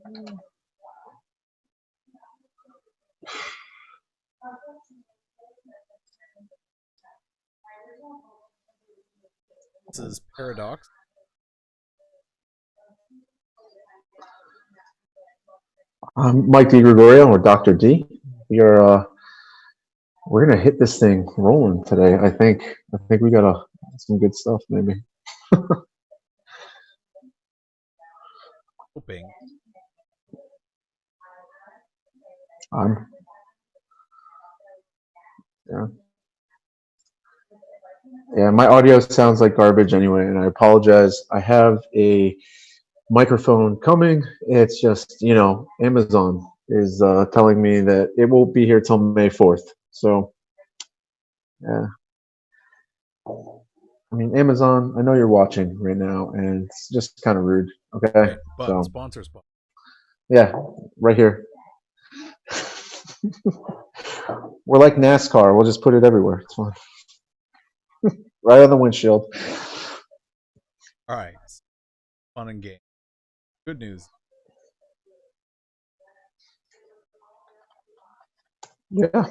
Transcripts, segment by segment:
This is Paradox. I'm Mike DiGregorio, or Dr. D. We're gonna hit this thing rolling today. I think we got some good stuff, maybe. Hoping. I'm yeah. Yeah, my audio sounds like garbage anyway, and I apologize. I have a microphone coming. It's just, Amazon is telling me that it won't be here till May 4th. So, yeah. I mean, Amazon, I know you're watching right now, and it's just kind of rude. Okay. Right, but So, sponsor. yeah, right here. We're like NASCAR. We'll just put it everywhere. It's fine. Right on the windshield. All right. Fun and game. Good news. Yeah.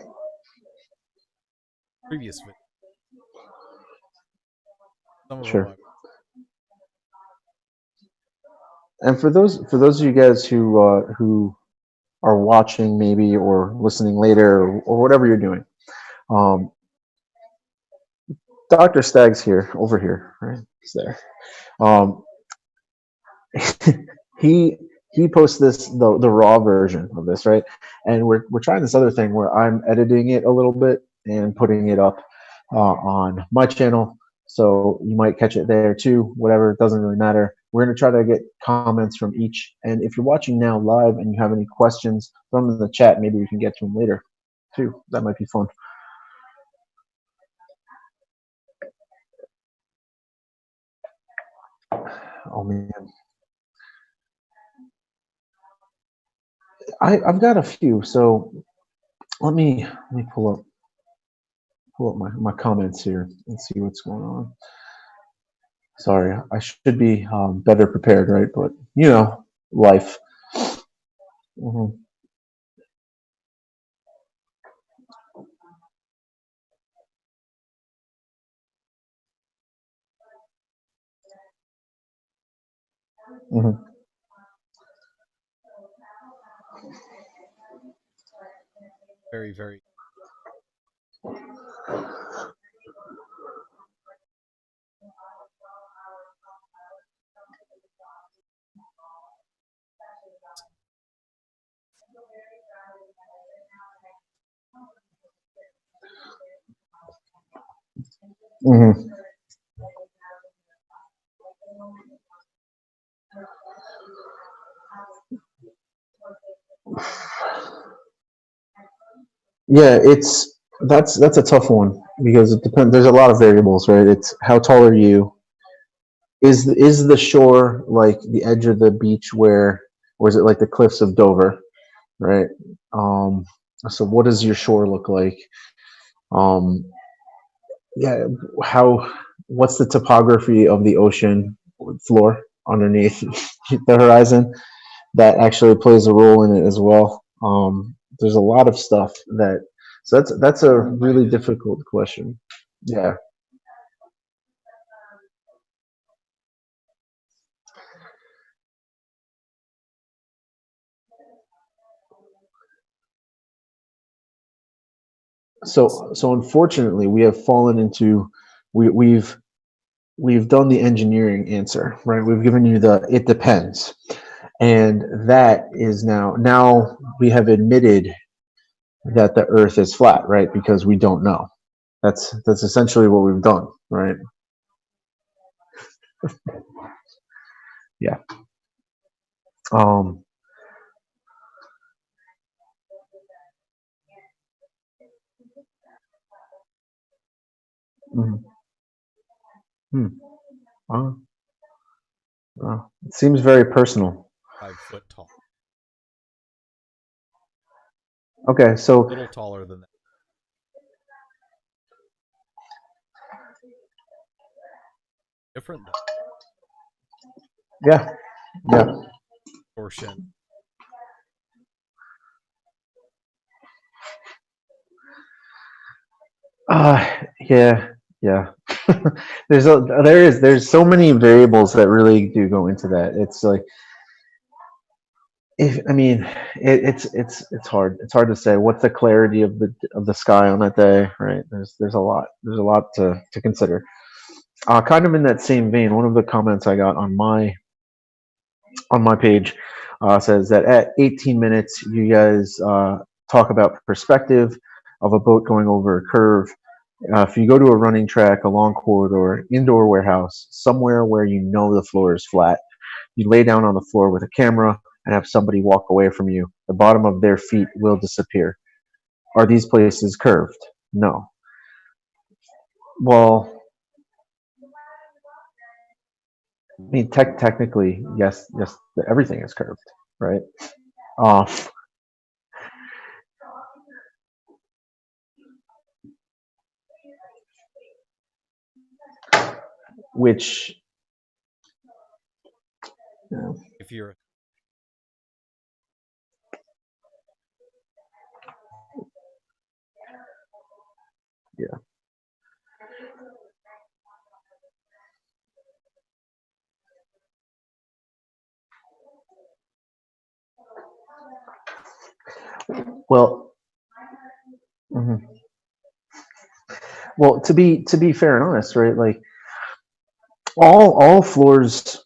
Previous video. Some of Sure. them And for those of you guys who are watching maybe or listening later or whatever you're doing, um, Dr. Stag's here, over here, right? He's there. Um, he he posts the raw version of this, right? And we're trying this other thing where I'm editing it a little bit and putting it up on my channel, so you might catch it there too. Whatever, it doesn't really matter. We're going to try to get comments from each, and if you're watching now live and you have any questions, throw them in the chat. Maybe we can get to them later too. That might be fun. Oh man, I've got a few. So let me pull up my comments here and see what's going on. Sorry, I should be better prepared, right? But life. hmm hmm very, very. hmm Yeah, that's a tough one because it depends. There's a lot of variables, right? It's how tall are you? Is the shore like the edge of the beach or is it like the cliffs of Dover, right? Um, so what does your shore look like? Um, yeah, how what's the topography of the ocean floor underneath the horizon? That actually plays a role in it as well. There's a lot of stuff so that's a really difficult question. Yeah. So unfortunately, we have fallen into we, we've we've done the engineering answer, right? We've given you the it depends, and that is now we have admitted that the Earth is flat, right? Because we don't know. That's essentially what we've done, right? Yeah. Um. mhm. Hmm. Uh, it seems very personal. 5 foot tall. Okay, A so little taller than that. Different though. yeah, yeah. Portion. Yeah, yeah. There's so many variables that really do go into that. It's like, if I mean, it's hard. It's hard to say what's the clarity of the sky on that day, right? There's a lot to consider. Kind of in that same vein, one of the comments I got on my page says that at 18 minutes, you guys talk about perspective of a boat going over a curve. If you go to a running track, a long corridor, indoor warehouse, somewhere where you know the floor is flat, you lay down on the floor with a camera and have somebody walk away from you. The bottom of their feet will disappear. Are these places curved? No. Well, I mean, technically, yes, yes, everything is curved, right? Uh, which, If you're yeah, well, mhm. Well, to be fair and honest, right? Like all floors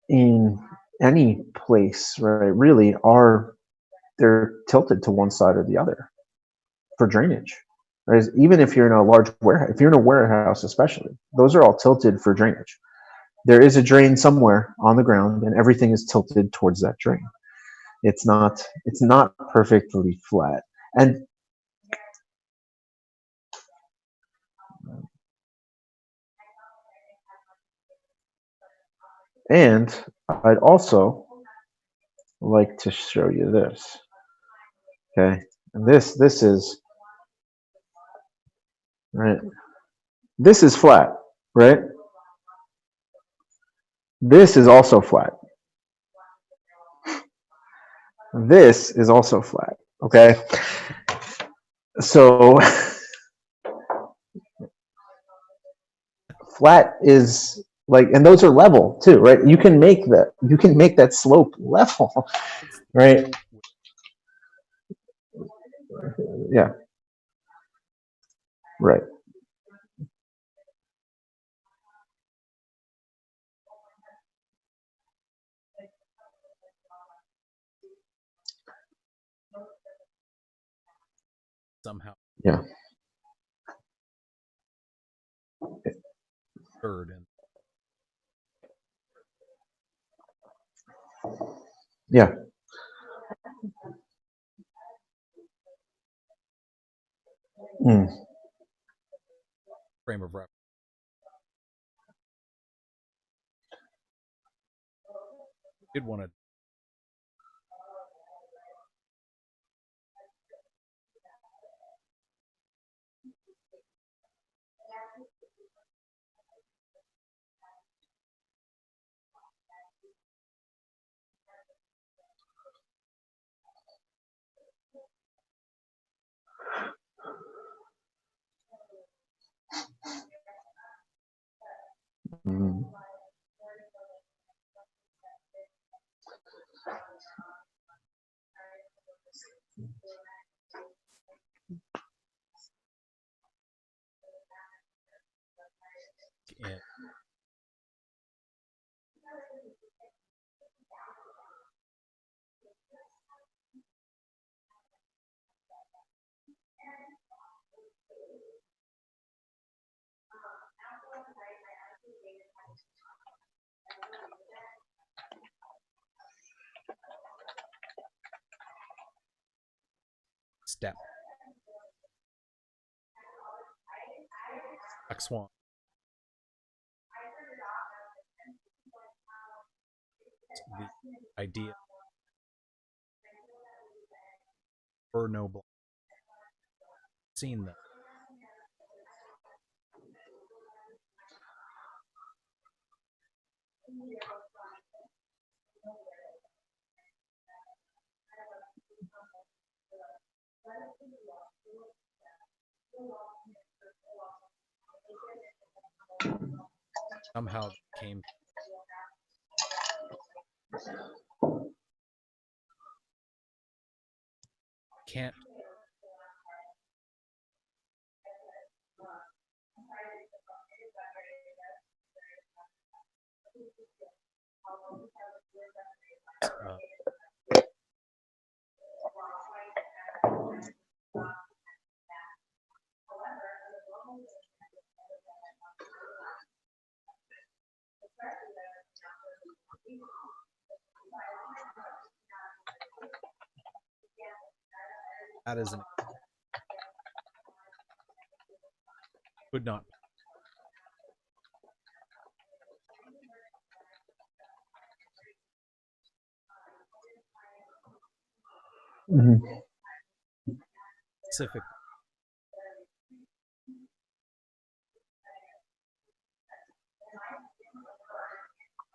in any place, right? Really are they're tilted to one side or the other for drainage. Right? Even if you're in a large warehouse, if you're in a warehouse, especially, those are all tilted for drainage. There is a drain somewhere on the ground, and everything is tilted towards that drain. It's not perfectly flat, and I'd also like to show you this. Okay, and this is right. This is flat, right? This is also flat. This is also flat. Okay, so flat is like, and those are level too, right? You can make that slope level, it's right? Yeah, right. somehow Yeah, third and yeah. Mm. frame of reference. Did want to Mm. and step Black Swan. The idea for no black. Seen them. somehow came can't uh, that is an could not be. Mhm. Specific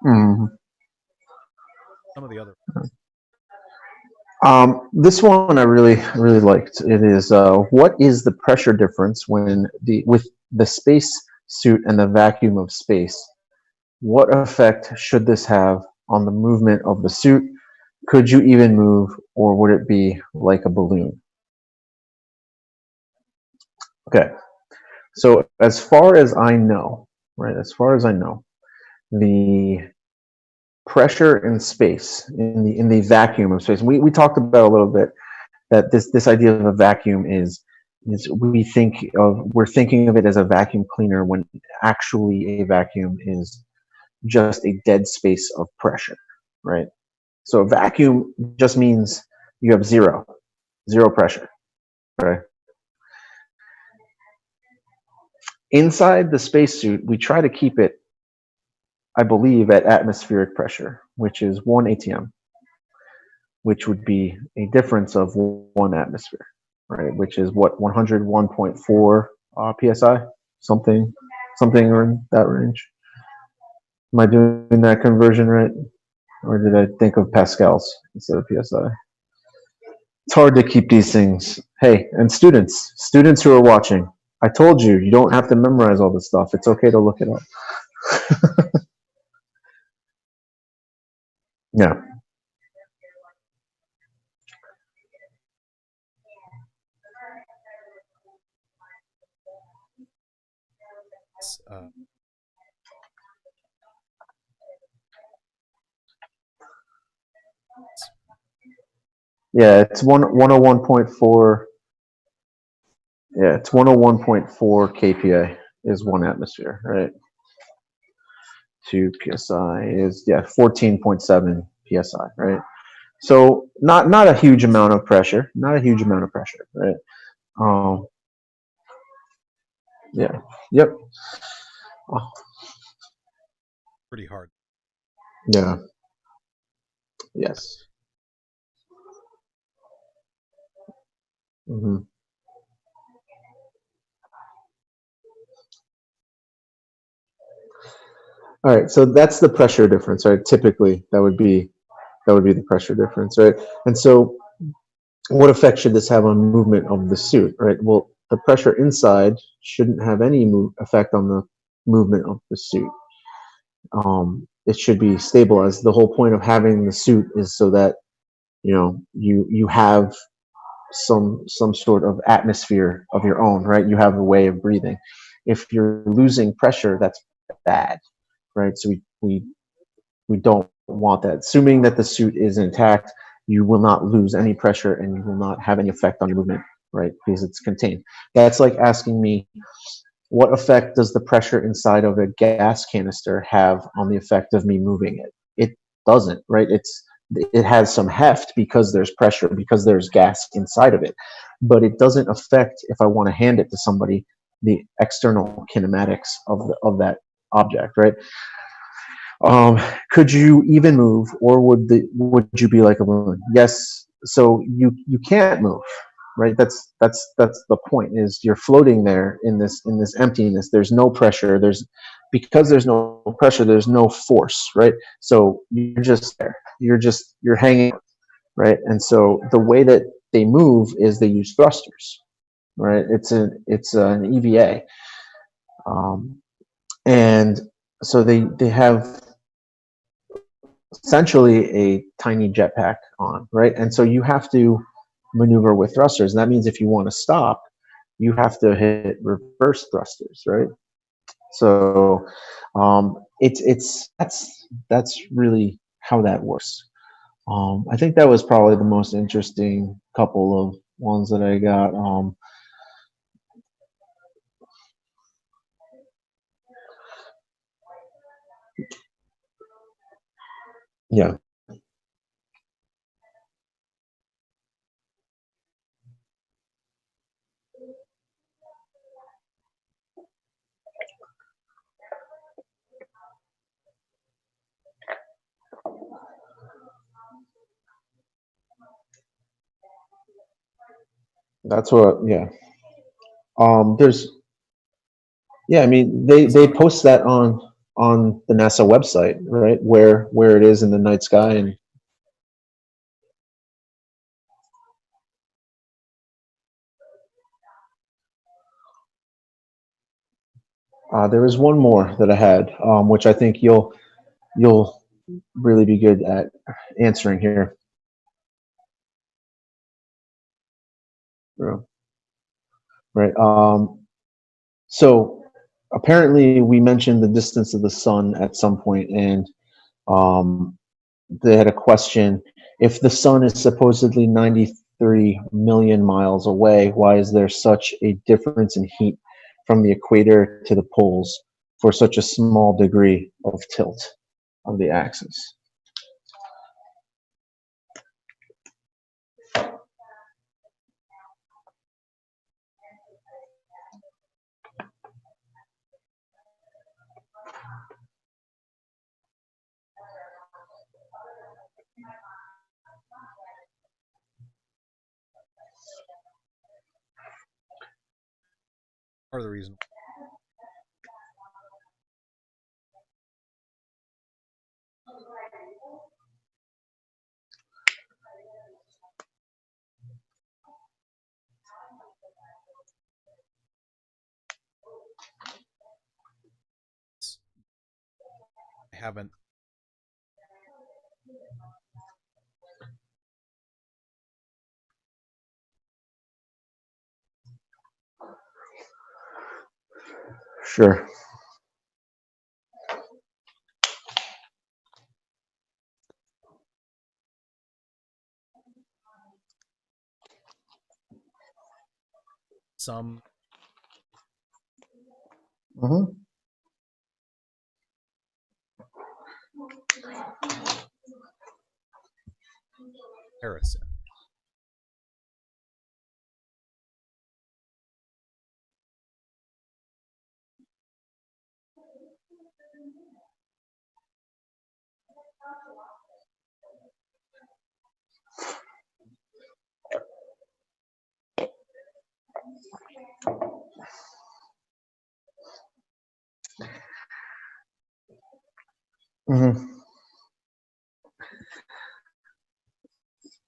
Mhm. some of the other This one I really liked. It is what is the pressure difference when with the space suit and the vacuum of space? What effect should this have on the movement of the suit? Could you even move, or would it be like a balloon? Okay, so as far as I know, right, as far as I know, the pressure in space, in the vacuum of space, we talked about a little bit that this idea of a vacuum is we're thinking of it as a vacuum cleaner when actually a vacuum is just a dead space of pressure, right? So a vacuum just means you have zero pressure, right? Inside the spacesuit, we try to keep it, I believe, at atmospheric pressure, which is 1 atm, which would be a difference of 1 atmosphere, right? Which is what 101.4 psi, something in that range. Am I doing that conversion right, or did I think of pascals instead of psi? It's hard to keep these things. Hey, and students who are watching, I told you, you don't have to memorize all this stuff. It's okay to look it up. Yeah. uh, Yeah, it's 101.4. Yeah, it's 101.4 kPa is 1 atmosphere, right? 2 psi is, yeah, 14.7 psi, right? So not a huge amount of pressure, not a huge amount of pressure, right? Um, yeah, yep, oh, pretty hard. yeah, yes. Hmm. All right, so that's the pressure difference, right? Typically, that would be the pressure difference, right? And so, what effect should this have on movement of the suit, right? Well, the pressure inside shouldn't have any effect on the movement of the suit. It should be stabilized. The whole point of having the suit is so that you have some sort of atmosphere of your own, right? You have a way of breathing. If you're losing pressure, that's bad, right? So we don't want that. Assuming that the suit is intact, you will not lose any pressure and you will not have any effect on your movement, right? Because it's contained. That's like asking me, what effect does the pressure inside of a gas canister have on the effect of me moving it? It doesn't, right? It has some heft because there's pressure, because there's gas inside of it, but it doesn't affect, if I want to hand it to somebody, the external kinematics of that object, right? Could you even move, or would you be like a balloon? Yes. So you can't move, right? That's the point. Is you're floating there in this emptiness. There's no pressure. Because there's no pressure. There's no force, right? So you're just there. You're hanging, right? And so the way that they move is they use thrusters, right? It's an EVA, um, and so they have essentially a tiny jetpack on, right? And so you have to maneuver with thrusters. And that means if you want to stop, you have to hit reverse thrusters, right? So it's that's really how that works. I think that was probably the most interesting couple of ones that I got. Yeah, that's what. Yeah. There's. Yeah, I mean they post that on the NASA website, right? Where it is in the night sky, and there was one more that I had, which I think you'll really be good at answering here. Yeah. Right. So apparently we mentioned the distance of the sun at some point, and um, they had a question: if the sun is supposedly 93 million miles away, why is there such a difference in heat from the equator to the poles for such a small degree of tilt of the axis? Part of the reason I haven't Sure. some Hmm. comparison. Hmm.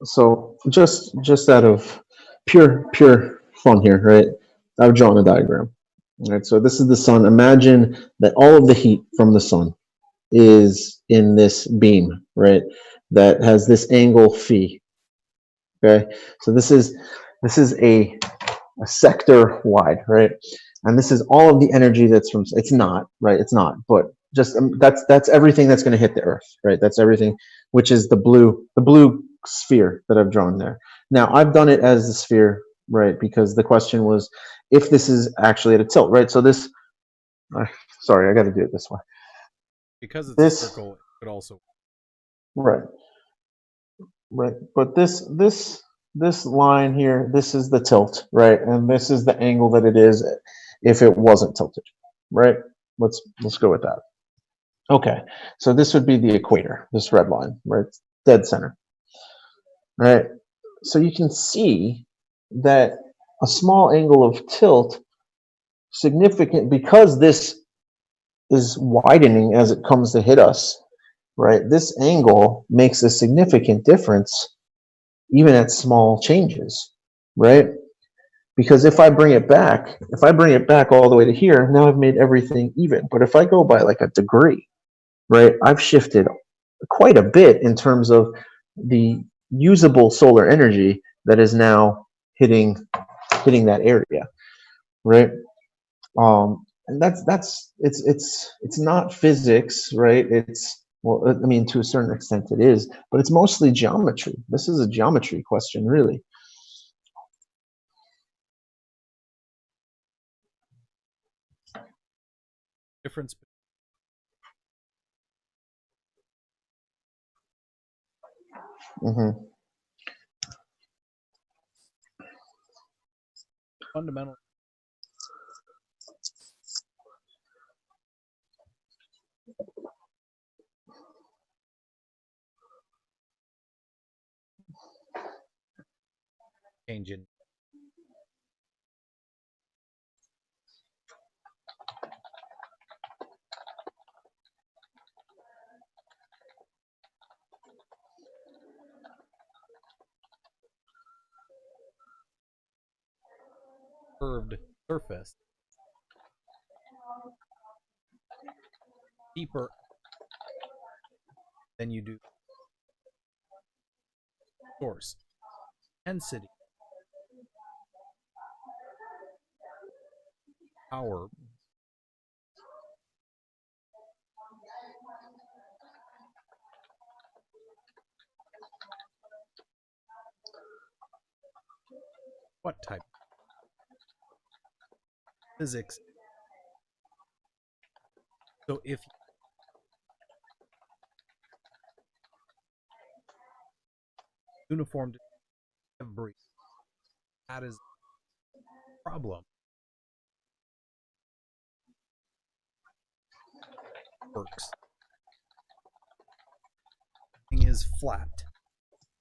So just out of pure fun here, right? I've drawn a diagram. Right. So this is the sun. Imagine that all of the heat from the sun is in this beam, right? That has this angle phi. Okay. So this is a sector wide, right? And this is all of the energy that's from. It's not right. It's not, but just that's everything that's going to hit the Earth, right? That's everything, which is the blue sphere that I've drawn there. Now I've done it as a sphere, right? Because the question was if this is actually at a tilt, right? So this. Uh, sorry, I got to do it this way. Because it's a This. circle, it could also Right. Right. But this line here, this is the tilt, right? And this is the angle that it is if it wasn't tilted, right? Let's go with that. Okay. So this would be the equator, this red line, right? Dead center. Right? So you can see that a small angle of tilt significant because this is widening as it comes to hit us, right? This angle makes a significant difference even at small changes, right? Because if I bring it back all the way to here, now I've made everything even. But if I go by like a degree, right, I've shifted quite a bit in terms of the usable solar energy that is now hitting that area, right? And it's not physics, right? It's, well, I mean, to a certain extent it is, but it's mostly geometry. This is a geometry question, really. Difference. Mm-hmm. Fundamental. Change in curved surface deeper than you do source. Intensity, power, what type? Physics. So if uniform to every, that is the problem. Works. Thing is flat,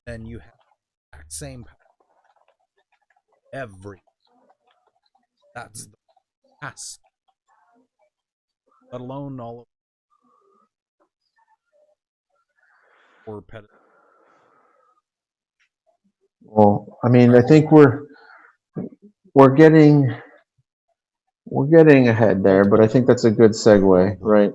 then you have the exact same power. Every. That's the task. Let alone all of or pedestal. Well, I mean, I think we're getting ahead there, but I think that's a good segue, right?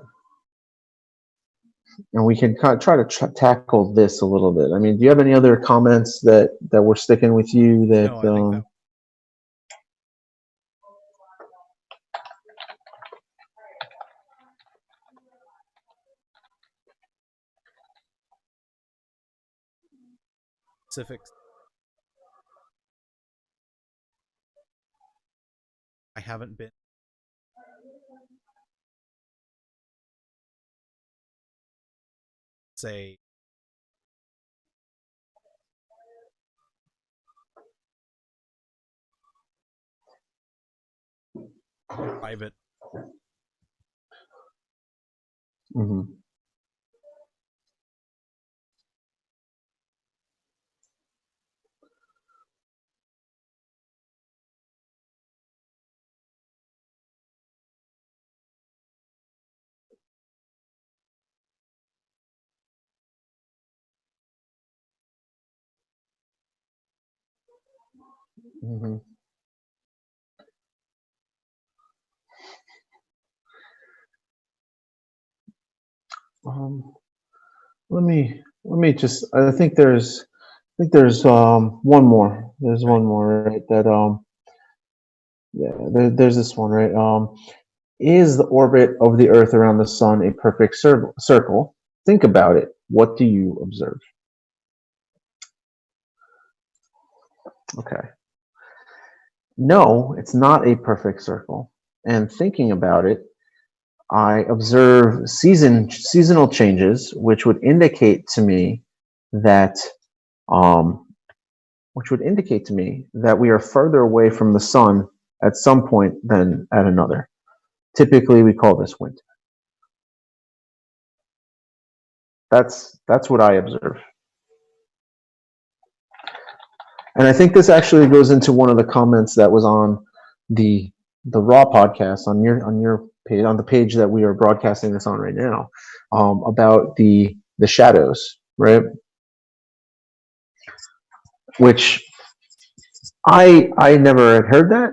And we can try to tackle this a little bit. I mean, do you have any other comments that were sticking with you that? No, I think that specifics. I haven't been say private. Mm-hmm. Mm-hmm. Let me just. I think there's one more. There's one more, right? That yeah. There's this one, right? Is the orbit of the Earth around the Sun a perfect circle? Think about it. What do you observe? Okay. No, it's not a perfect circle. And thinking about it, I observe seasonal changes, which would indicate to me that um, we are further away from the sun at some point than at another. Typically, we call this winter. That's what I observe. And I think this actually goes into one of the comments that was on the Raw podcast on your page, on the page that we are broadcasting this on right now, about the shadows, right? Which I never had heard that,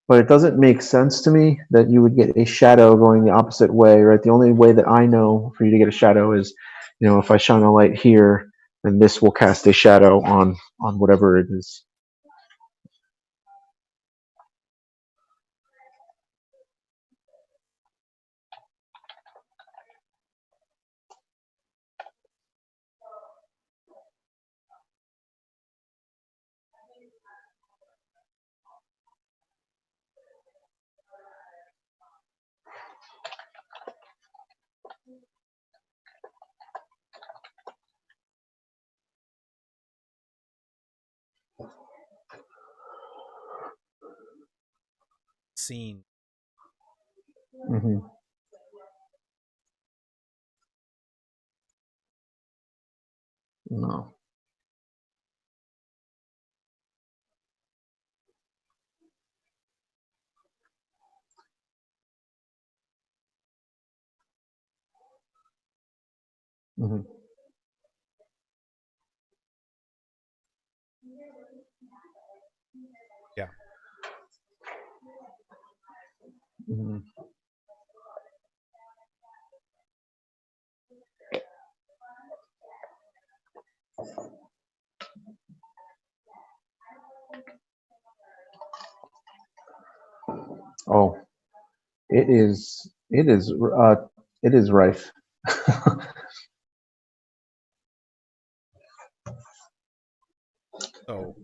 but it doesn't make sense to me that you would get a shadow going the opposite way, right? The only way that I know for you to get a shadow is, if I shine a light here, then this will cast a shadow on whatever it is. Seen. Hmm. No. Hmm. Yeah. Hmm. Oh, it is. It is. It is rife. So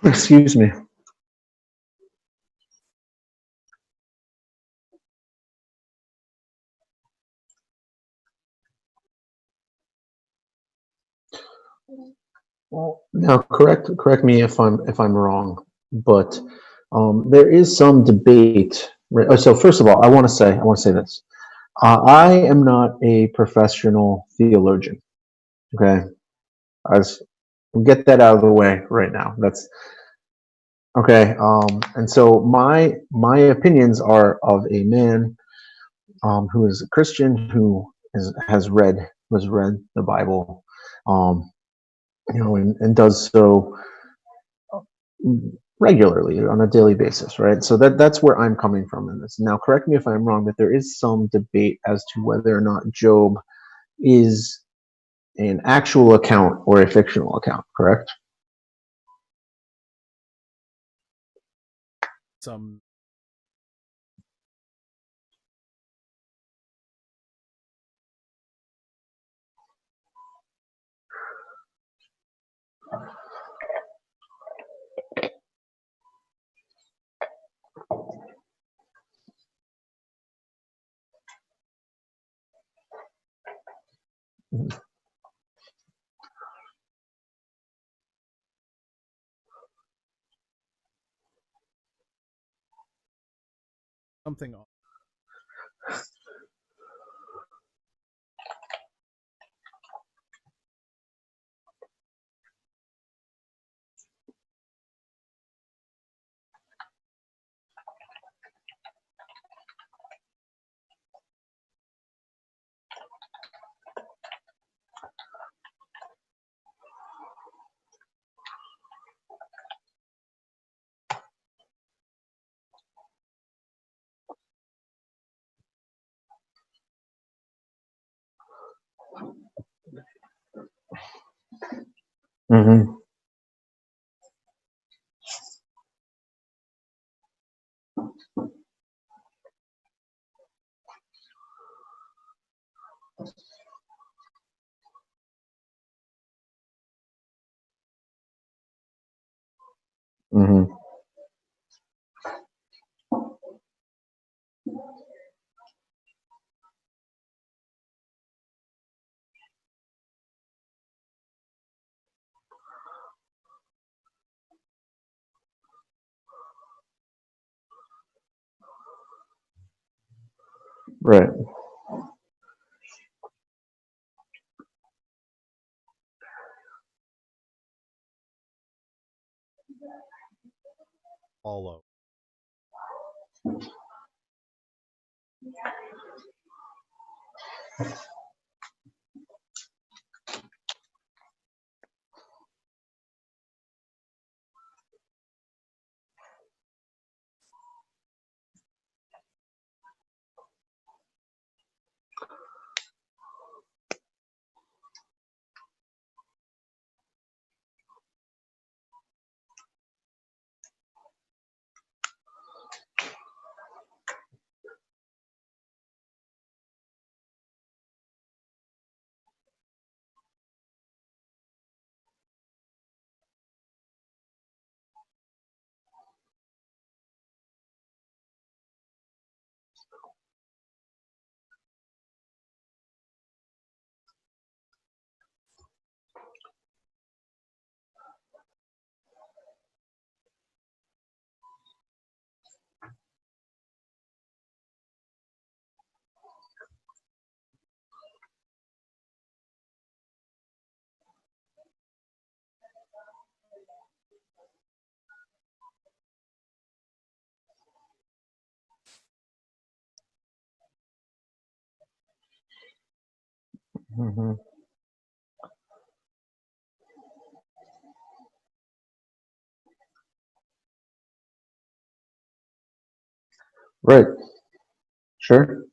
Excuse me. Well, now, correct me if I'm wrong, but there is some debate. Right? So first of all, I want to say this. I am not a professional theologian. Okay, we'll get that out of the way right now. That's okay. And so my opinions are of a man who is a Christian who has read the Bible, um, and does so regularly on a daily basis, right? So that's where I'm coming from in this. Now, correct me if I'm wrong, but there is some debate as to whether or not Job is an actual account or a fictional account, correct? some something. Mm-hmm. Mm-hmm. Right. follow. Mm-hmm. Right. Sure.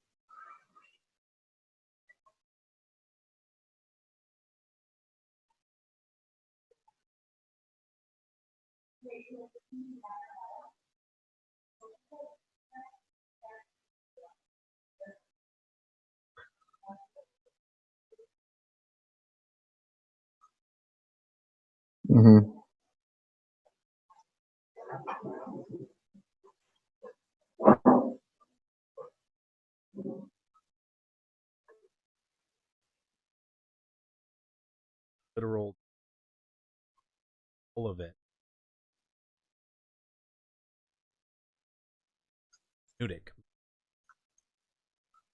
Mm-hmm. Literal full of it. Nudic.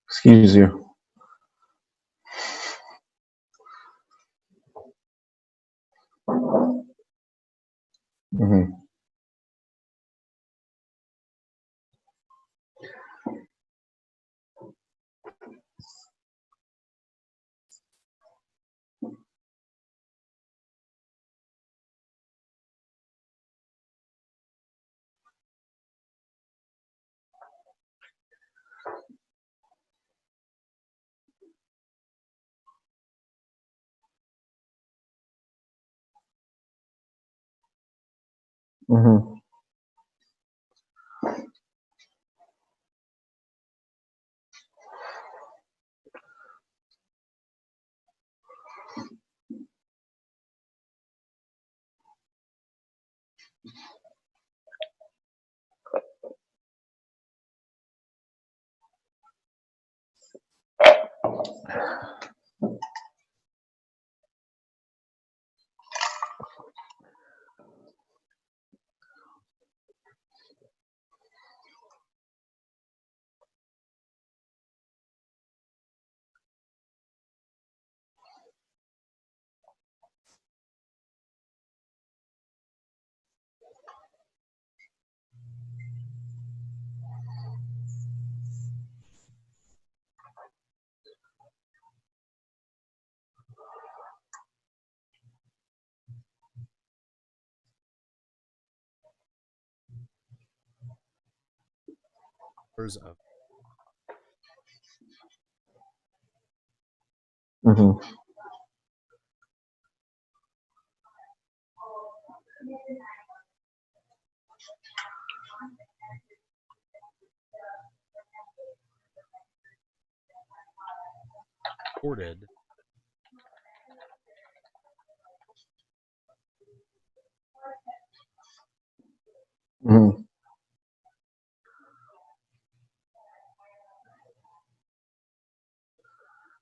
Excuse you. Mm-hmm. Mm-hmm. Of Mm-hmm. ported. Mm-hmm.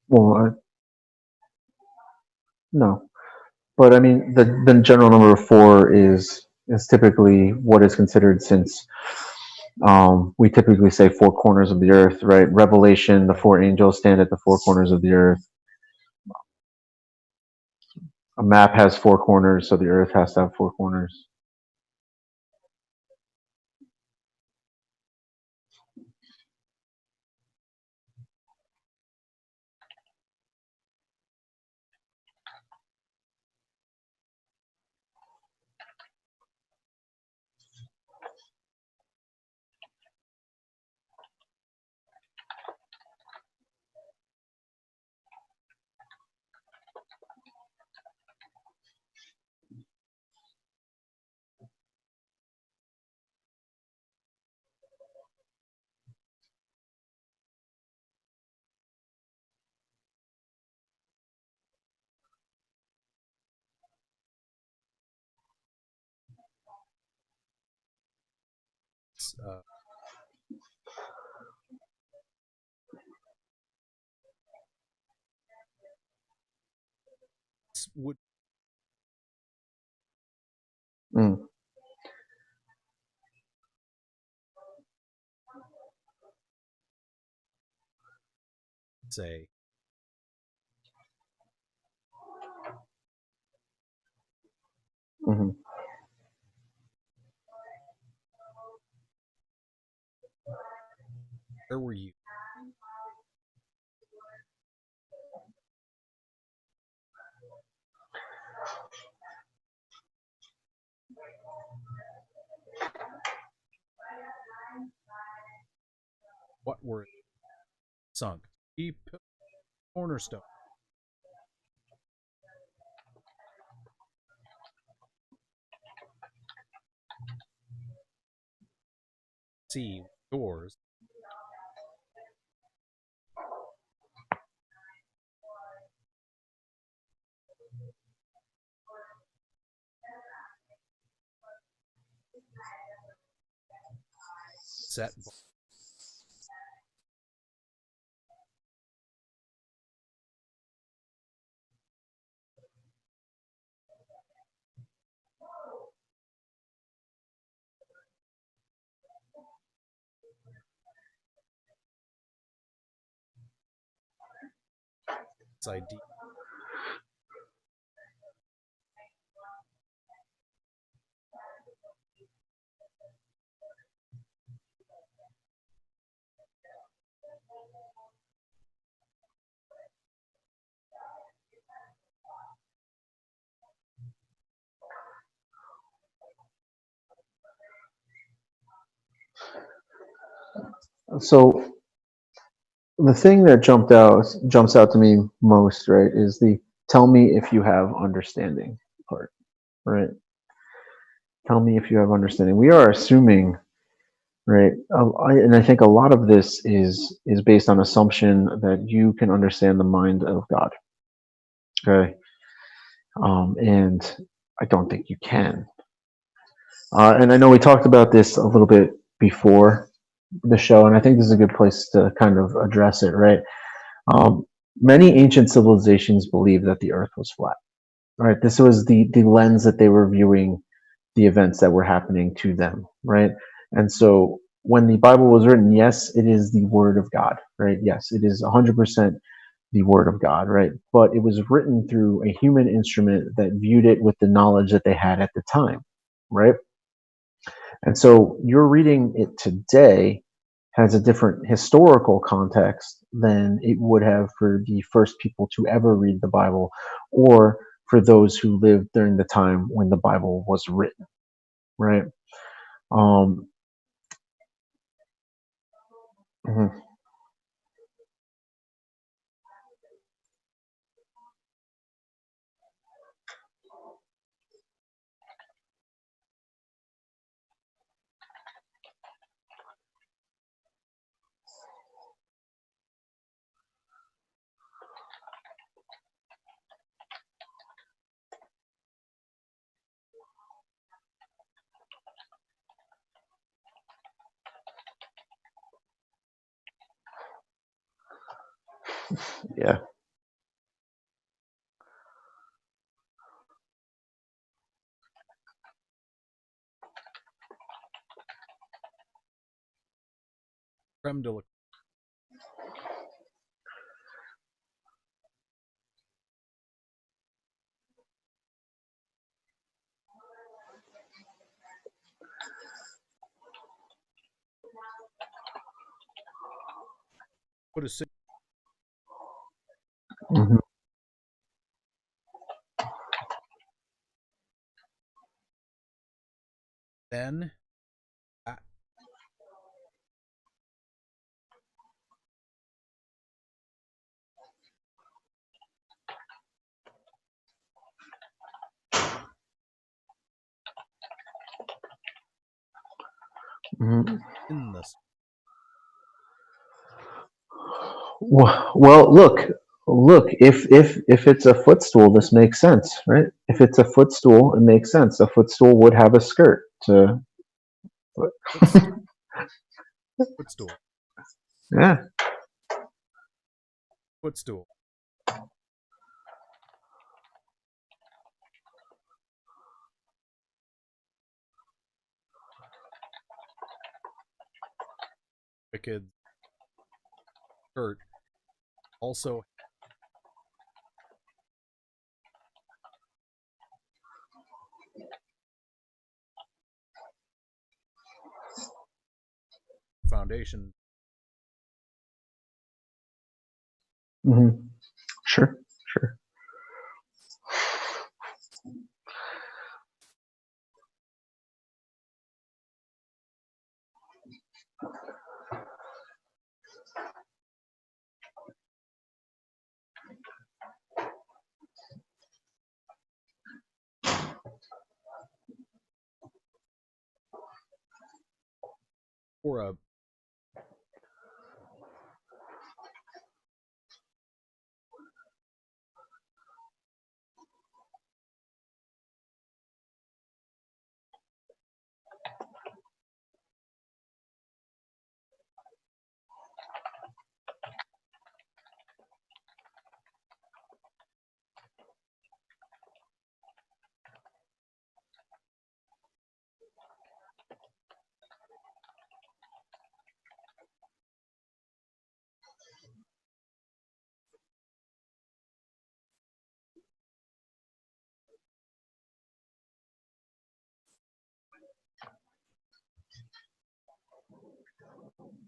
Well, no, but I mean, the general number of four is typically what is considered, since we typically say four corners of the earth, right? Revelation, the four angels stand at the four corners of the earth. A map has four corners, so the earth has to have four corners. this would Mm, say mhm. where were you? What were sunk? Keep cornerstone. See doors set ID. So the thing that jumps out to me most, right, is the tell me if you have understanding part, right? Tell me if you have understanding. We are assuming, right, and I think a lot of this is based on assumption that you can understand the mind of God. Okay, and I don't think you can. And I know we talked about this a little bit before the show, and I think this is a good place to kind of address it, right? Um, Many ancient civilizations believed that the Earth was flat. Right, this was the lens that they were viewing the events that were happening to them. Right, and so when the Bible was written, yes, it is the Word of God. Right, yes, it is 100% the Word of God. Right, but it was written through a human instrument that viewed it with the knowledge that they had at the time. Right, and so you're reading it today has a different historical context than it would have for the first people to ever read the Bible or for those who lived during the time when the Bible was written, right? Um, mhm, yeah. Creme de la put a Mhm. then uh, Mhm. in the Well, look. If it's a footstool, this makes sense, right? If it's a footstool, it makes sense. A footstool would have a skirt to. footstool. Footstool. Yeah. Footstool. Wicked. Hurt. Also foundation. Mm-hmm. Sure. Sure. Or a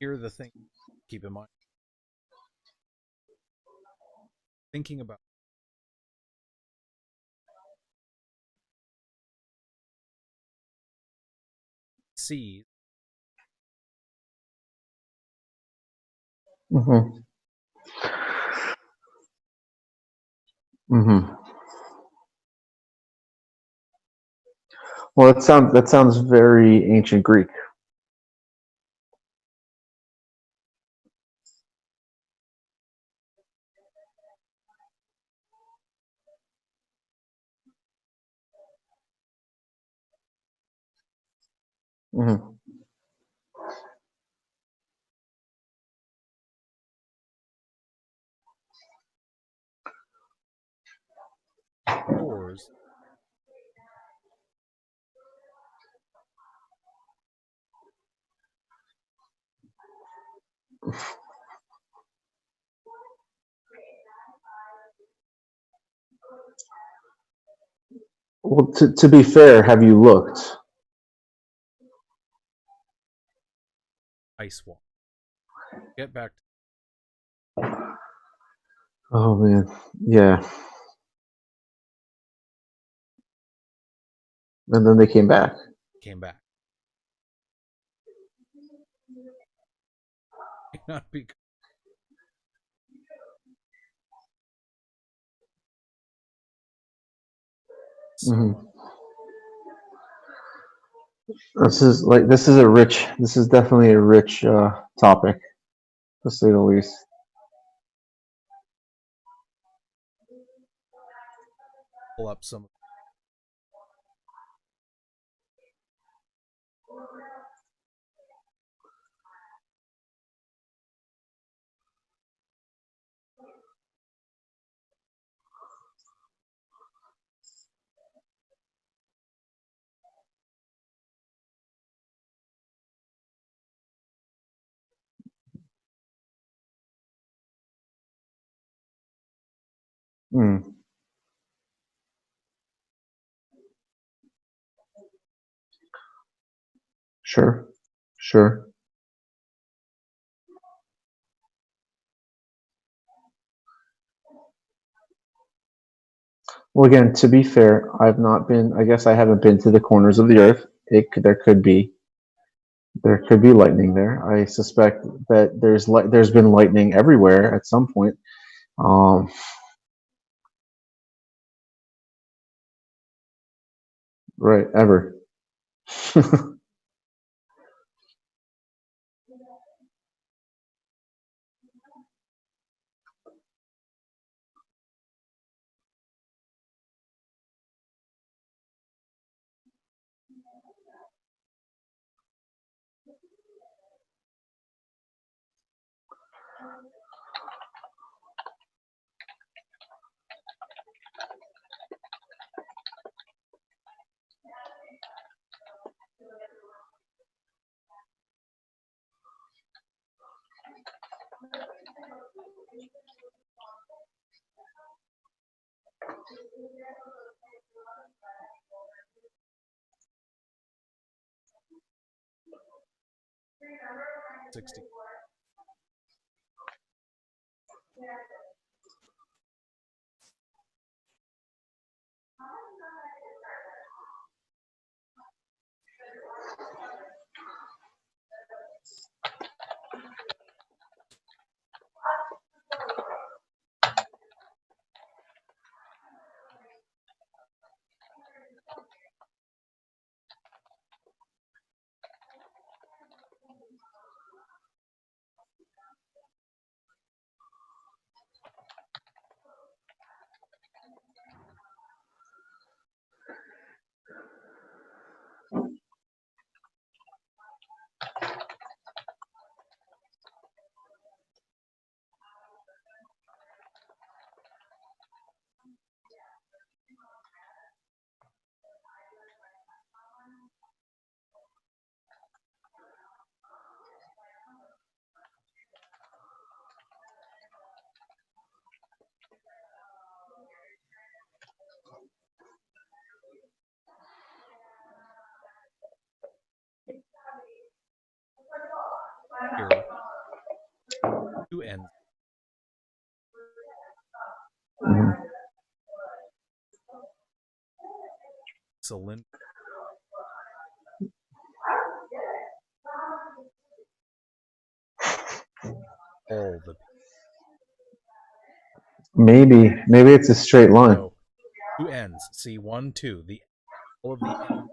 here are the thing keep in mind. Thinking about seas. Mm-hmm. Mm-hmm. Well, that sounds very ancient Greek. Mm-hmm. Shores. Well, to be fair, have you looked? Ice wall. Get back to Oh man, yeah. And then they came back. came back. Not because so much. Hmm. This is definitely a rich topic, to say the least. Pull up some. Mm, sure, sure. Well, again, to be fair, I've not been. I guess I haven't been to the corners of the earth. There could be lightning there. I suspect that there's been lightning everywhere at some point. Um, right, ever. 60. Here, two ends. Mhm. Cylinder. All the Maybe it's a straight line. so two ends. See, one, two. The all of the ends.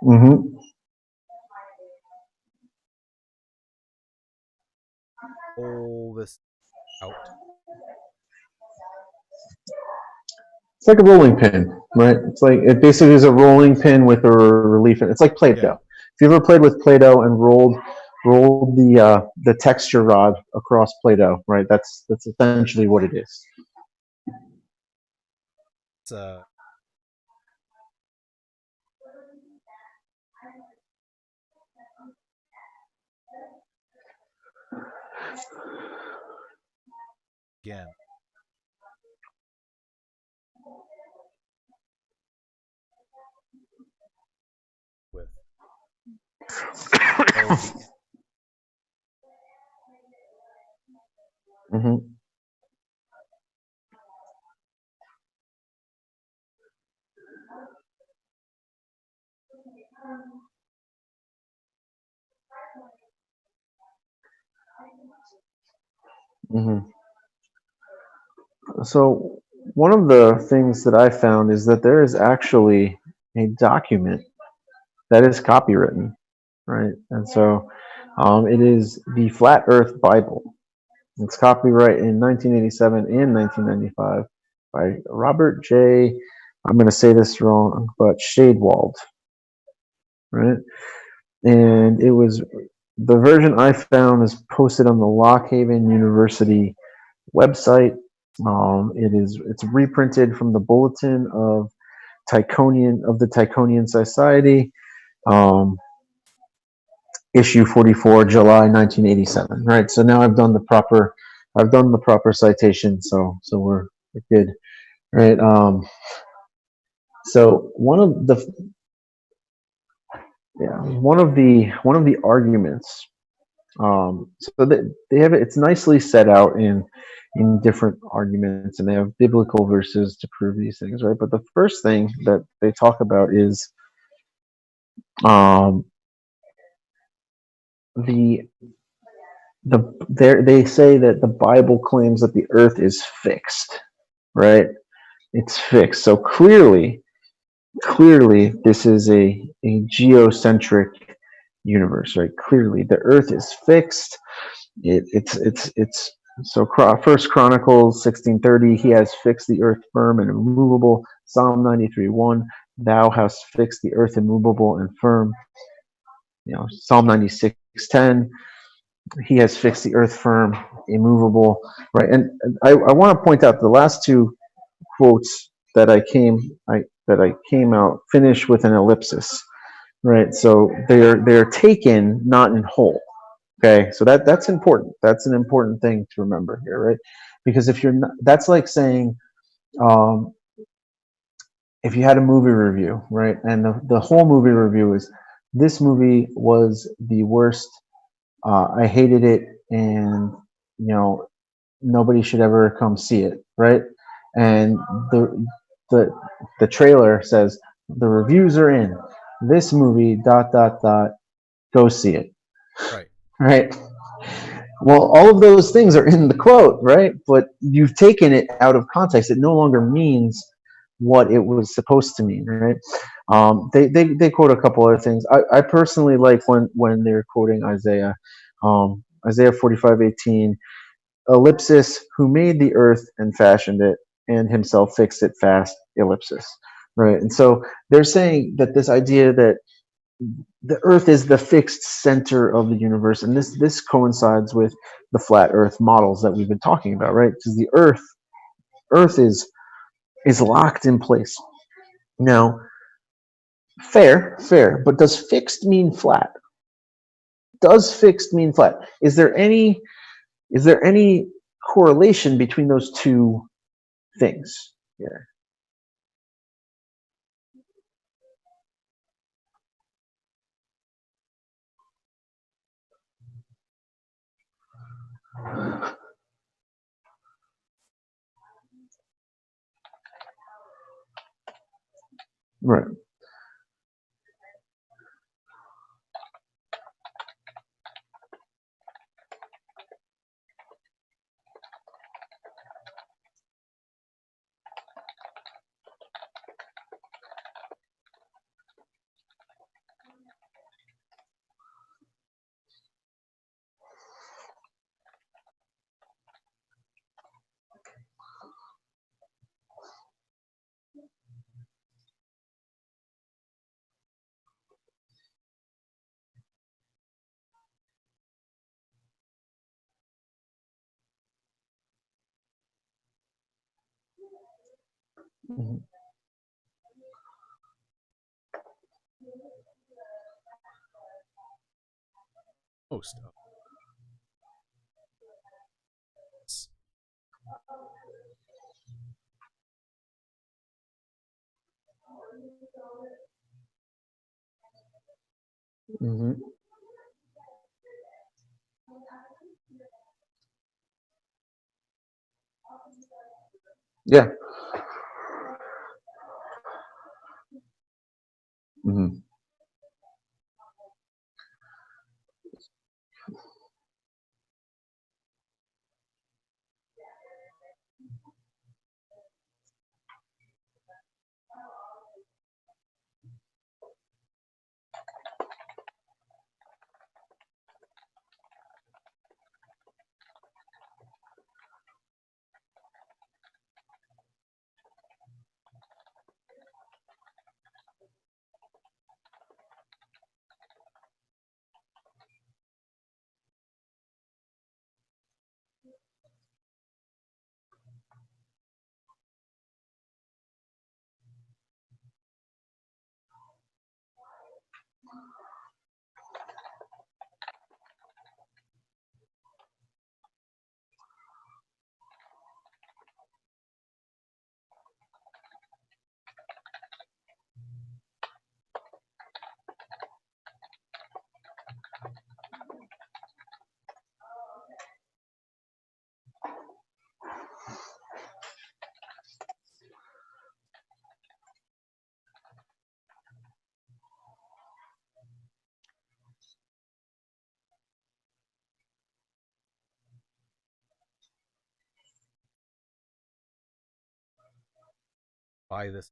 Hmm. Pull this out. It's like a rolling pin, right? It's like it basically is a rolling pin with a relief. It's like Yeah. Play-Doh. If you ever played with Play-Doh and rolled the texture rod across Play-Doh, right? That's essentially what it is. It's again with all of the ends. Hmm. Hmm. So one of the things that I found is that there is actually a document that is copywritten, right? And so it is the Flat Earth Bible. It's copyright in 1987 and 1995 by Robert J. I'm going to say this wrong, but Shadewald, right? And it was the version I found is posted on the Lockhaven University website. It's reprinted from the Bulletin of the Tychonian Society, um, issue 44, July 1987. Right. So now I've done the proper citation. So we're good. Right. So one of the arguments. So they have it's nicely set out in different arguments, and they have biblical verses to prove these things, right? But the first thing that they talk about is um, the they say that the Bible claims that the Earth is fixed, right? It's fixed. So clearly, this is a geocentric universe, right? Clearly, the Earth is fixed. It's so First Chronicles 16:30. He has fixed the earth firm and immovable. Psalm 93:1. Thou hast fixed the earth immovable and firm. Psalm 96:10. He has fixed the earth firm, immovable, right? And I want to point out the last two quotes that I came out finish with an ellipsis, right? So they're taken not in whole. Okay, so that's important. That's an important thing to remember here, right? Because if you're not, that's like saying, um, if you had a movie review, right, and the whole movie review is, this movie was the worst. I hated it, and you know nobody should ever come see it, right? And the the the trailer says the reviews are in. This movie dot dot dot. Go see it, Right. right? Well, all of those things are in the quote, right? But you've taken it out of context. It no longer means what it was supposed to mean, right? They quote a couple other things. I personally like when they're quoting Isaiah, Isaiah 45:18, ellipsis, who made the earth and fashioned it, and himself fixed it fast, ellipsis, right? And so they're saying that this idea that the earth is the fixed center of the universe, and this coincides with the flat earth models that we've been talking about, right? Because the earth is locked in place. Now, fair, but does fixed mean flat? Does fixed mean flat? Is there any correlation between those two things here? Right. Mhm. Most of us. Mhm. Yeah. Mhm. By this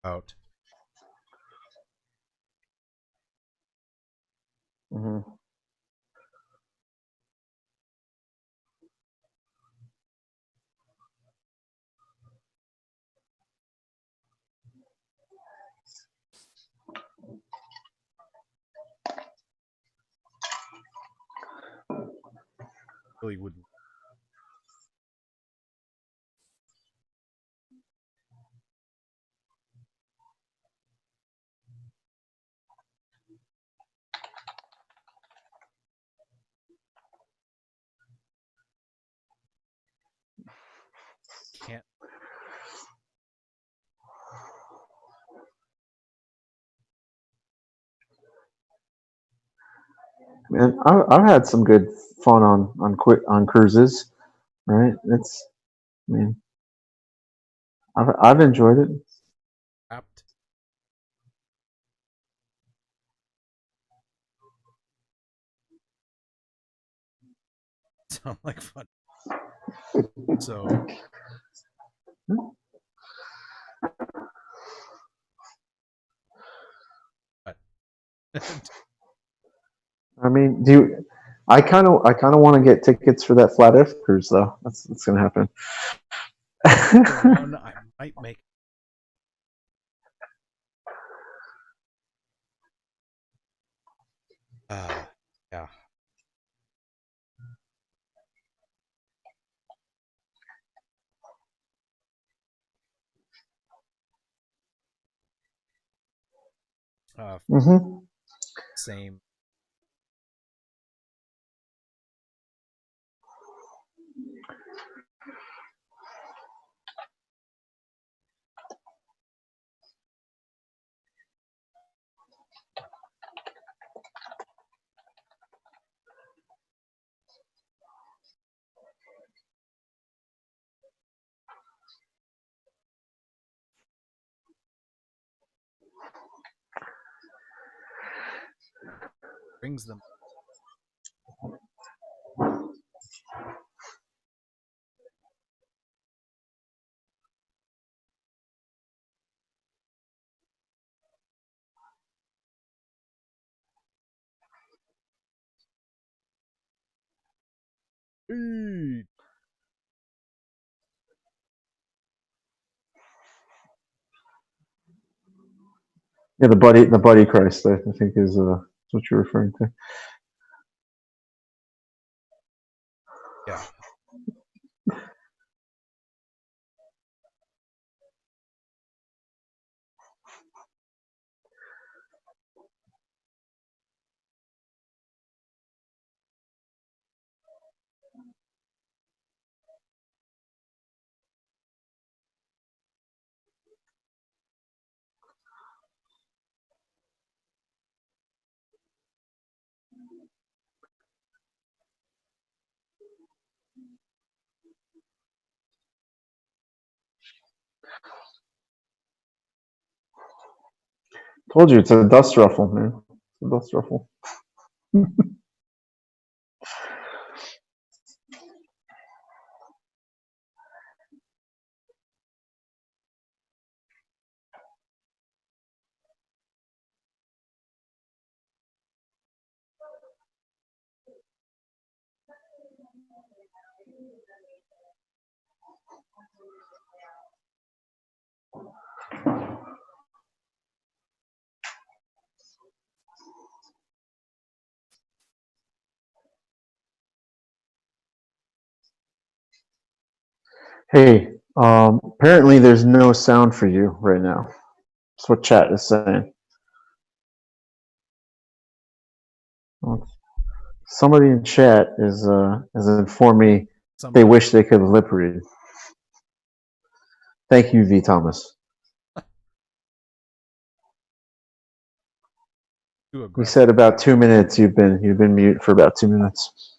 out. Mm-hmm. Really wouldn't. Can't. And I've had some good fun on cruises, right? It's, I mean, I've enjoyed it. Wrapped. Sound like fun. So, but I mean, do you, I kind of want to get tickets for that flat Earth cruise though. That's gonna happen. the one I might make. Yeah. Mm-hmm. Same. Brings them. Hey, Yeah, the buddy Christ, I think is what you're referring to. yeah. Told you it's a dust ruffle, man. It's a dust ruffle. Hey, apparently there's no sound for you right now. That's what chat is saying. Well, somebody in chat is has informed me they Somebody wish they could lip read. Thank you, V. Thomas. too He aggressive. said about 2 minutes. You've been mute for about 2 minutes.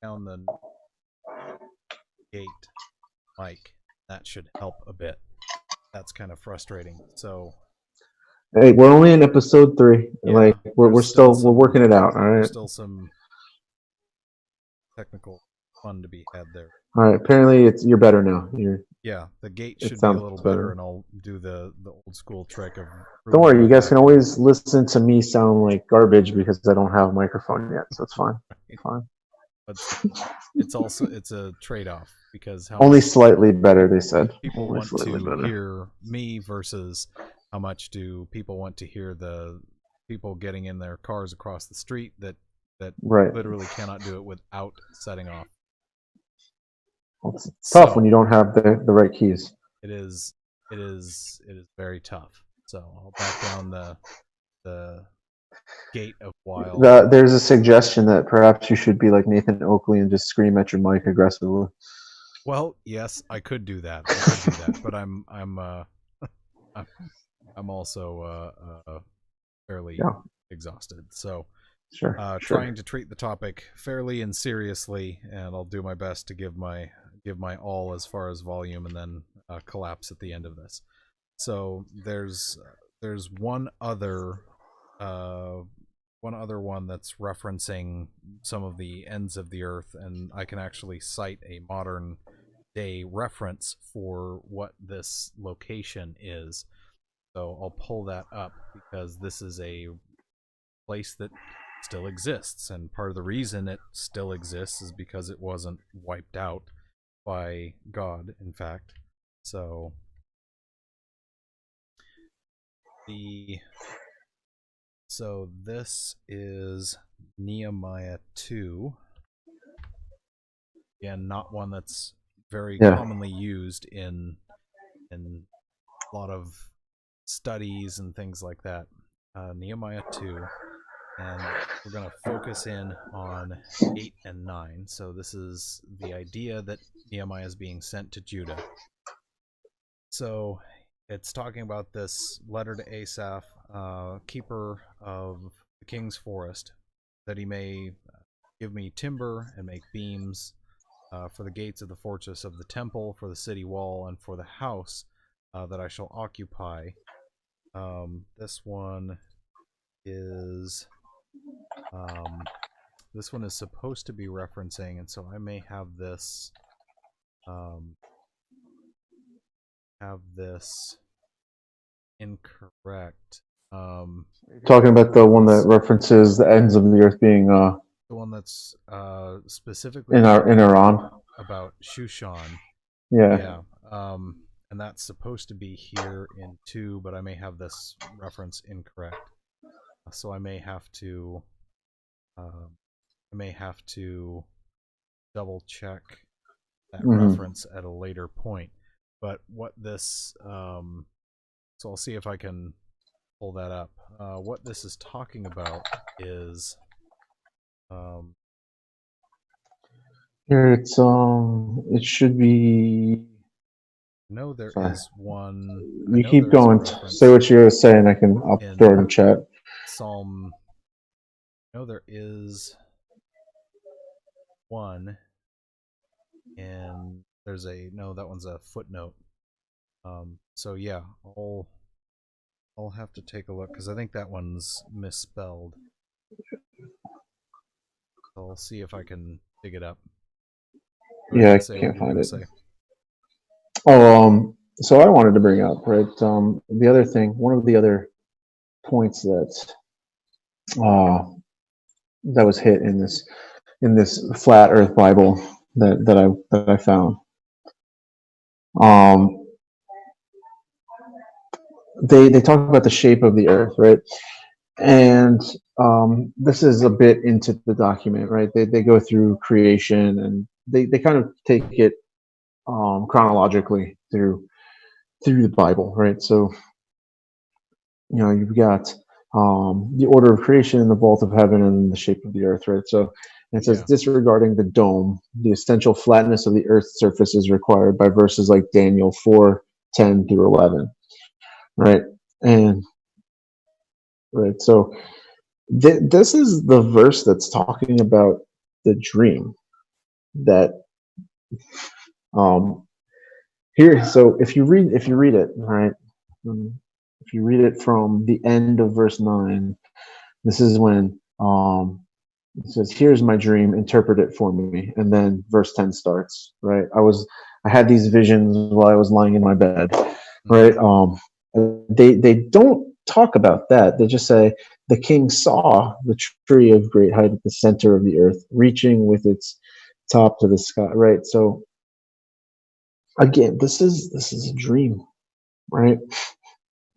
Down the gate, Mike. That should help a bit. That's kind of frustrating. So Hey, we're only in episode 3. yeah, Like we're working it out. All there's right. still some technical fun to be had there. All right. Apparently, you're better now. Yeah, the gate It should be a sounds little better, better. and I'll do the old school trick of Don't ruining worry, my you guys can backup. always listen to me sound like garbage because I don't have a microphone yet, so it's fine. Fine. But it's also it's a trade-off because how Only much slightly better, they said. people Only want slightly to better. hear me versus how much do people want to hear the people getting in their cars across the street that Right. literally cannot do it without setting off. Well, it's tough when So you don't have the right keys. it is it is very tough. So I'll back down the gate of while. There's a suggestion that perhaps you should be like Nathan Oakley and just scream at your mic aggressively. Well, yes, I could do that. I could do that, but I'm I'm also fairly Yeah, exhausted. So sure, trying sure. to treat the topic fairly and seriously, and I'll do my best to give my all as far as volume, and then collapse at the end of this. So there's uh, one other one that's referencing some of the ends of the earth, and I can actually cite a modern day reference for what this location is. So I'll pull that up because this is a place that still exists, and part of the reason it still exists is because it wasn't wiped out by God, in fact. So the this is Nehemiah 2. Again, not one that's very Yeah. commonly used in a lot of studies and things like that. Nehemiah 2, and we're going to focus in on 8 and 9. So this is the idea that Nehemiah is being sent to Judah. So it's talking about this letter to Asaph, keeper of the king's forest, that he may give me timber and make beams for the gates of the fortress of the temple, for the city wall, and for the house that I shall occupy. This one is supposed to be referencing, and so I may have this incorrect. Talking about the one that references the ends of the earth being The one that's specifically in talking Iran. about Shushan. Yeah. Yeah. And that's supposed to be here in 2, but I may have this reference incorrect. So I may have to double check that reference at a later point. But what this so I'll see if I can pull that up. What this is talking about is Here it's it should be. no, there Sorry. is one. I You know keep there is a going. Say reference what you're saying. I'll throw it in in chat. Psalm. No, there is one, and there's a no. That one's a footnote. So yeah, I'll have to take a look because I think that one's misspelled. So I'll see if I can dig it up. Yeah, I Say what can't you're find gonna it. say. Oh, so I wanted to bring up, right? The other thing, one of the other points uh, that was hit in this flat Earth Bible that I found. They talk about the shape of the Earth, right? And this is a bit into the document, right? They go through creation and they kind of take it chronologically through the Bible, right? So you've got the order of creation in the vault of heaven and the shape of the earth, right? So it says, Yeah. disregarding the dome, the essential flatness of the earth's surface is required by verses like Daniel 4:10 through 11, right? And right, so this is the verse that's talking about the dream that um here. So if you read it, right, if you read it from the end of verse 9, this is when it says, "Here's my dream, interpret it for me." And then verse 10 starts, right? I had these visions while I was lying in my bed, Mm-hmm. right? They don't talk about that. They just say the king saw the tree of great height at the center of the earth, reaching with its top to the sky, right? So again, this is a dream, right?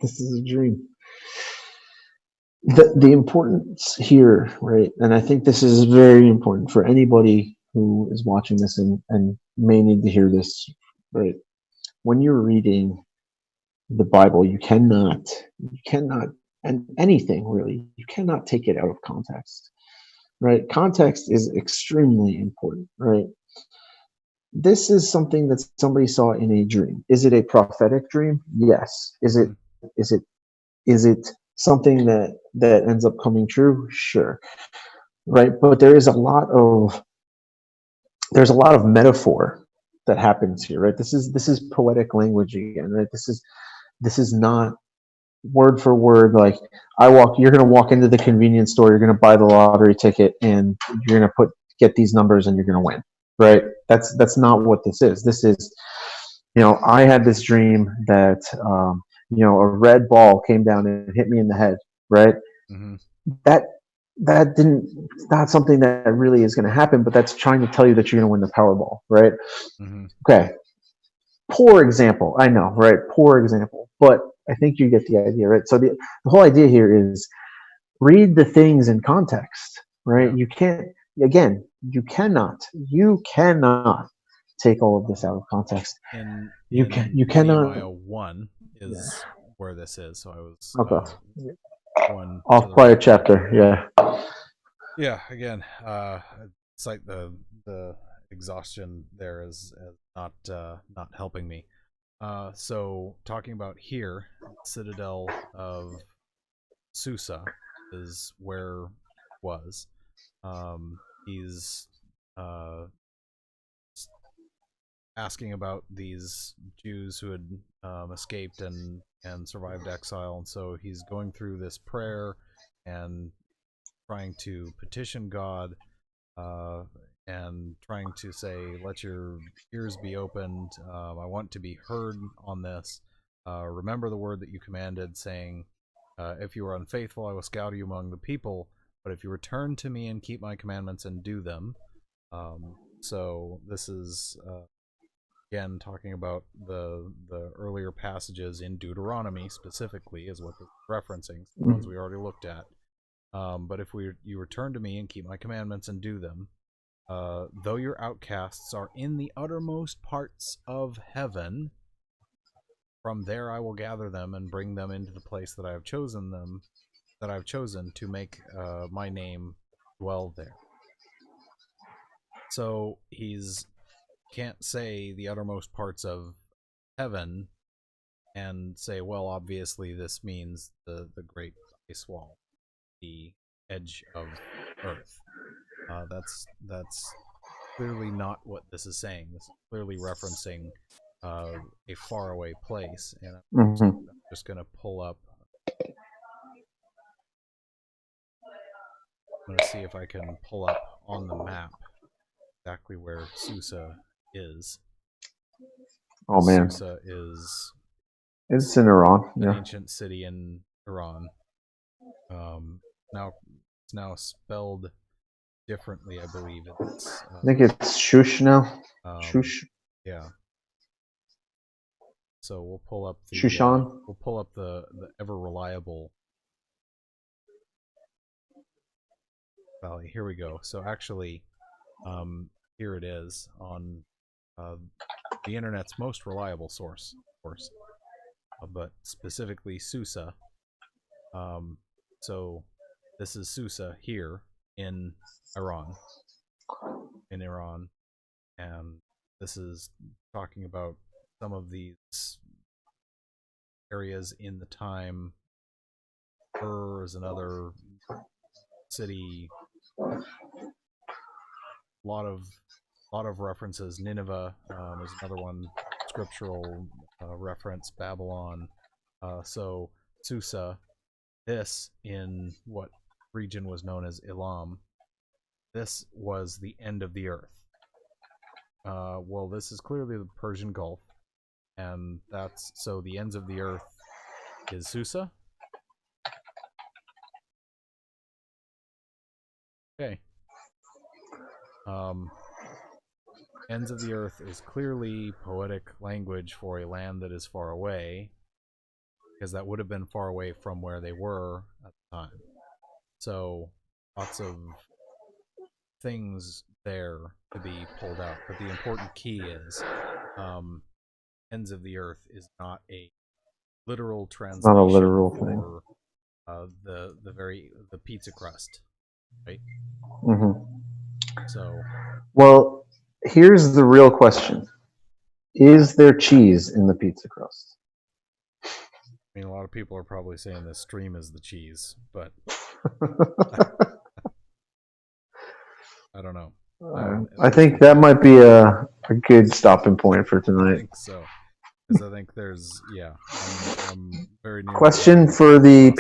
This is a dream. The importance here, right? And I think this is very important for anybody who is watching this and may need to hear this, right? When you're reading the Bible, you cannot, and anything really, you cannot take it out of context, right? Context is extremely important, right? This is something that somebody saw in a dream. Is it a prophetic dream? Yes. Mm-hmm. Is it is it something that ends up coming true? Sure. Right? But there's a lot of metaphor that happens here, right? This is poetic language again, right? This is not word for word like you're going to walk into the convenience store, you're going to buy the lottery ticket, and you're going to get these numbers and you're going to win, right? That's not what this is. This is, I had this dream that a red ball came down and hit me in the head, right? Mm-hmm. that that didn't it's not something that really is going to happen, but that's trying to tell you that you're going to win the Powerball, right? Mm-hmm. Okay, poor example, I know, right? Poor example, but I think you get the idea, right? So the whole idea here is read the things in context, right? Yeah. You can't, again, you cannot take all of this out of context. You In cannot. Nehemiah 1 Yeah. is where this is. So I was Okay. one to Off the by a right there. chapter. Yeah. Yeah, again, it's like the exhaustion there is not helping me. So talking about here, Citadel of Susa is where it was. He's uh, asking about these Jews who had escaped and survived exile, and so he's going through this prayer and trying to petition God, uh, and trying to say, "Let your ears be opened. I want to be heard on this. Remember the word that you commanded, saying, if you are unfaithful, I will scatter you among the people. But if you return to me and keep my commandments and do them." So this is again talking about the earlier passages in Deuteronomy specifically is what this is referencing, the ones we already looked at. But if you return to me and keep my commandments and do them, though your outcasts are in the uttermost parts of heaven, from there I will gather them and bring them into the place that I have chosen to make my name dwell there. So he's can't say the uttermost parts of heaven and say, well, obviously this means the great ice wall, the edge of Earth. That's clearly not what this is saying. This is clearly referencing a faraway place, and Mm-hmm. I'm just going to pull up. I'm going to see if I can pull up on the map exactly where Susa is. Oh man, Susa is it's in Iran. an Yeah, ancient city in Iran. Um, now it's now spelled differently, I believe. It's I think it's Shush now. um, Shush, yeah. So Shushan. we'll pull up the ever reliable valley. Here we go. So actually, here it is on uh, the internet's most reliable source, of course, but specifically Susa. Um, so this is Susa here in Iran, in Iran, and this is talking about some of these areas in the time. Is another city. A lot of references. Nineveh is another one. Scriptural reference. Babylon. So Susa. This in what region was known as Elam. This was the end of the earth. Well, this is clearly the Persian Gulf, and that's so the ends of the earth is Susa. Okay. Ends of the earth is clearly poetic language for a land that is far away, because that would have been far away from where they were at the time. So lots of things there to be pulled out. But the important key is ends of the earth is not a literal It's not a translation literal thing. for the pizza crust, right? Mm-hmm. So, well, here's the real question: is there cheese in the pizza crust? I mean, a lot of people are probably saying this stream is the cheese, but I don't know. I think that might be a good stopping point for tonight. I think so, because I think there's I'm very near question for the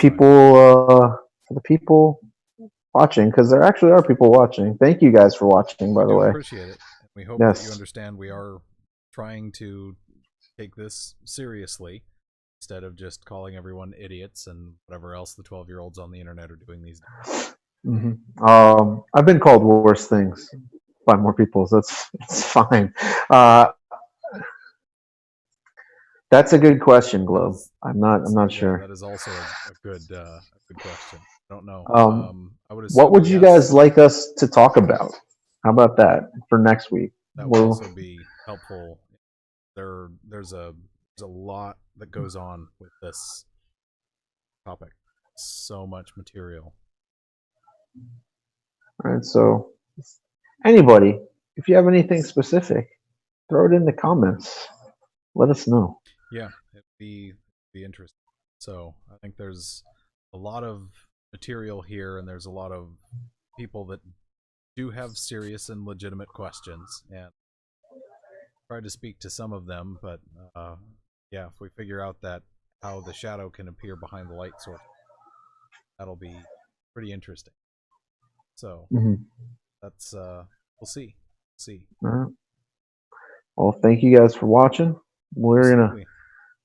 people watching, because there actually are people watching. Thank you guys for watching, by the way. Appreciate it. We hope yes. that you understand we are trying to take this seriously instead of just calling everyone idiots and whatever else the 12-year-olds on the internet are doing these days. Mm-hmm. I've been called worse things by more people, so it's fine. That's a good question, Globe. I'm not sure. That is also a good question. I don't know. I would assume what would you guys like us to talk about? How about that for next week? That would also be helpful. There's a lot that goes on with this topic. So much material. All right, so anybody, if you have anything specific, throw it in the comments. Let us know. Yeah, it'd be interesting. So I think there's a lot of material here, and there's a lot of people that do have serious and legitimate questions, and try to speak to some of them. But yeah, if we figure out that how the shadow can appear behind the light source, that'll be pretty interesting. So that's we'll see. All right. Well, thank you guys for watching. We're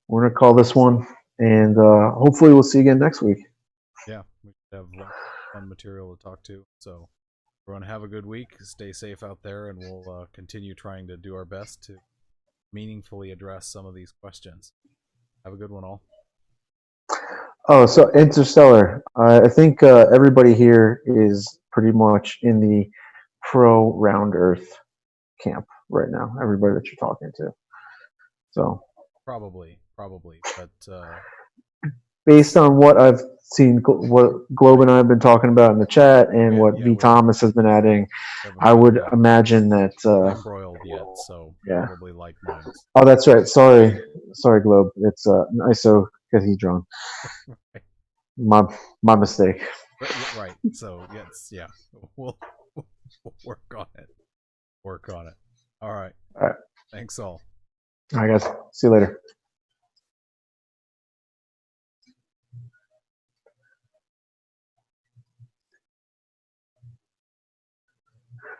gonna call this one, and hopefully we'll see you again next week. Yeah, we have fun material to talk to. So everyone have a good week. Stay safe out there, and we'll continue trying to do our best to meaningfully address some of these questions. Have a good one, all. Oh, so Interstellar. I think everybody here is pretty much in the pro round Earth camp right now. Everybody that you're talking to. So probably, but based on what I've seen, what Globe and I have been talking about in the chat, and what V. Thomas has been adding, I would imagine that broiled yet, so yeah. probably like minds. Oh, that's right. Sorry, Globe. It's ISO because he's drawn. My mistake. Right. So yes, yeah. We'll work on it. All right. All right. Thanks all. All right, guys. See you later.